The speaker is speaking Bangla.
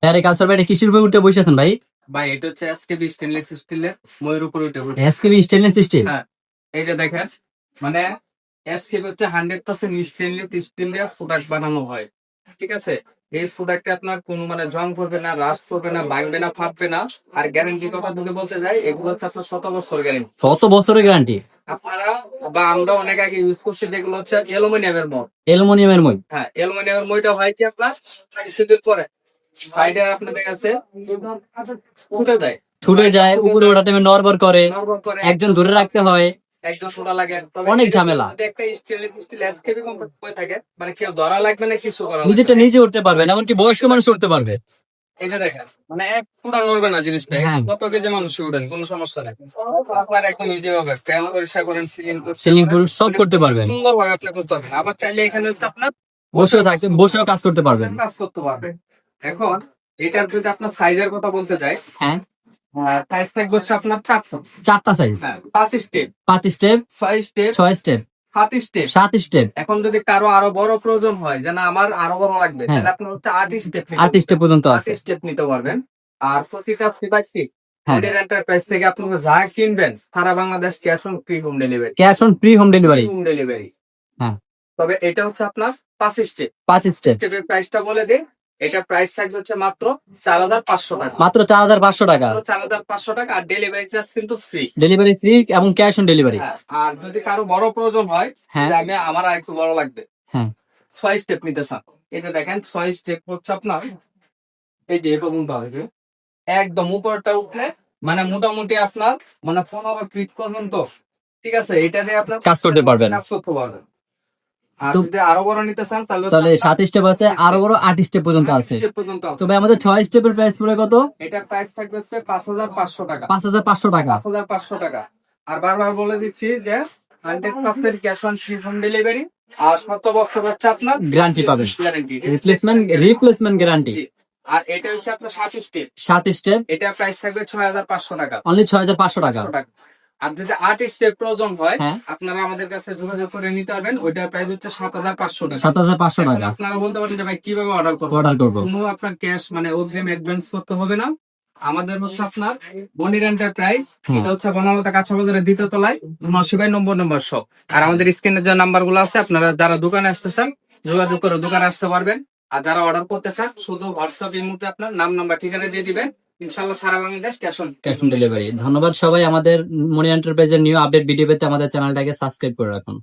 আরে কাউসার ভাই, এটা কিসের উপরে উঠে বসে আছেন ভাই? ভাই এটা হচ্ছে এসকেবি স্টেনলেস স্টিলের ময়ের উপরে উঠে বসে। SKB stainless steel. হ্যাঁ, এইটা দেখেন, মানে এসকেবি হচ্ছে 100% স্টেনলেস স্টিল দিয়ে প্রোডাক্ট বানানো হয়। ঠিক আছে, এই প্রোডাক্টে আপনার কোনো মানে জং পড়বে না, রাস্ট পড়বে না, ভাঙবে না, ফাটবে না। আর গ্যারান্টির কথা যদি বলতে যাই, এগুলো হচ্ছে আপনার 7 বছর গ্যারান্টি। 100 বছরের গ্যারান্টি? আপনারা বা আমরা অনেক আগে ইউজ করছি, যেগুলো হচ্ছে অ্যালুমিনিয়ামের মগ। অ্যালুমিনিয়ামের মই? হ্যাঁ, অ্যালুমিনিয়ামের মইটা হয় কি আপনার কিছুদিন পরে সাইডে আপনাদের কাছে ফুটে দেয়, ছুটে যায়, উপরে ওঠা টাইমে নড়বড় করে, নড়বড় করে, একজন ধরে রাখতে হয়, একদম ছোটা লাগে। অনেক ঝামেলা। যদি একটা স্টেনলেস স্টিল এসকেবি কোম্পানি হয়ে থাকে, মানে কেউ ধরা লাগবে না, কিছু করা লাগবে নিজেরটা না। নিজে উঠতে পারবেন, এমনকি বয়স্ক মানুষ উঠতে পারবে। এটা দেখেন, মানে এক ফুটা নড়বে না জিনিসটা। হ্যাঁ। কত কেজি মানুষ উঠেন, কোনো সমস্যা নেই। আপনার একদম ইজি হবে, ফ্যান পরিষ্কার করেন, সিলিং ফুল সব করতে পারবেন, সুন্দর ভাবে আপনি করতে পারবেন। আবার চাইলে এখানে হচ্ছে আপনার বসেও থাকতে, বসেও কাজ করতে পারবেন। কাজ করতে পারবেন। এখন এটার যদি আপনার সাইজের কথা বলতে যাই, হ্যাঁ, সাইজ থাকবে হচ্ছে আপনার 4টা। 4টা size, 5 step, 5 step, 6 step, 6 step, 7 step. 7 step. এখন যদি কারো আরো বড় প্রয়োজন হয়, যে না আমার আরো বড় লাগবে, হ্যাঁ। তাহলে আপনার হচ্ছে 8 স্টেপ, 8 স্টেপ পর্যন্ত 8 আছে। স্টেপ নিতে পারবেন। আর প্রতিটা ফিবাইসি হ্যাঁ, এন্টারপ্রাইজ থেকে আপনারা যা কিনবেন, সারা Bangladesh cash on free home delivery. Cash on free home delivery. Home delivery. হ্যাঁ। তবে এটা হচ্ছে আপনার 5 স্টেপ। 5 স্টেপ। স্টেপের প্রাইসটা বলে দিই, এটা প্রাইস থাকবে হচ্ছে মাত্র 4500 টাকা। মাত্র 4500 টাকা। 4500 টাকা। আর ডেলিভারি চার্জ কিন্তু ফ্রি। ডেলিভারি ফ্রি এবং ক্যাশ অন ডেলিভারি। আর যদি কারো বড় প্রয়োজন হয়, হ্যাঁ। যে আমার আর একটু বড় লাগবে, হ্যাঁ, 6 স্টেপ নিতে চান, এটা দেখেন 6 স্টেপ হচ্ছে আপনার এই যে এরকম ভাবে একদম উপরটা উঠলে, মানে মোটামুটি আপনার মানে 15 ফিট পর্যন্ত। ঠিক আছে, এটা দিয়ে আপনার কাজ করতে পারবেন। কাজ করতে পারবেন। আর তো- যদি আরো বড় নিতে চান, তাহলে তাহলে 7 স্টেপ আছে, আরো বড় 8 স্টেপ পর্যন্ত 8 আছে। স্টেপ পর্যন্ত আছে। তবে আমাদের 6 স্টেপের প্রাইস পড়ে কত? এটা প্রাইস থাকবে হচ্ছে 5500 টাকা। 5500 টাকা। 5500 টাকা। আর বারবার বলে দিচ্ছি যে 100% ক্যাশ অন হোম ডেলিভারি। আর 7 বছর হচ্ছে আপনার গ্যারান্টি পাবেন, গ্যারান্টি। Replacement guarantee. আর এটা হচ্ছে আপনার 7 স্টেপ। 7 স্টেপ, এটা প্রাইস থাকবে 6500 টাকা। অনলি 6500 টাকা। 500 টাকা। আর যদি 8 স্টেপ প্রয়োজন হয়, হ্যাঁ। আপনারা আমাদের কাছে যোগাযোগ করে নিতে পারবেন। ওইটার প্রাইস হচ্ছে 7500 টাকা। 7500 এখন টাকা। আপনারা বলতে পারেন যে ভাই কিভাবে অর্ডার করবো? অর্ডার করবো। কোনো আপনার ক্যাশ মানে অগ্রিম অ্যাডভান্স করতে হবে না। আমাদের হচ্ছে আপনার বনির এন্টারপ্রাইজ, এটা হচ্ছে বনলতা কাঁচা বাজারের 2য় তলায় 90 নম্বর শপ। আর আমাদের স্ক্রিনে যে নাম্বার গুলো আছে, আপনারা যারা দোকানে আসতে চান যোগাযোগ করে দোকানে আসতে পারবেন। আর যারা অর্ডার করতে চান, শুধু হোয়াটসঅ্যাপ এর মধ্যে আপনার নাম, নাম্বার, ঠিকানা দিয়ে দিবেন। ইনশাআল্লাহ সারা বাংলাদেশ ক্যাশ অন ডেলিভারি। ধন্যবাদ সবাই। আমাদের মনি এন্টারপ্রাইজের নিউ আপডেট ভিডিও পেতে আমাদের চ্যানেলটাকে সাবস্ক্রাইব করে রাখুন।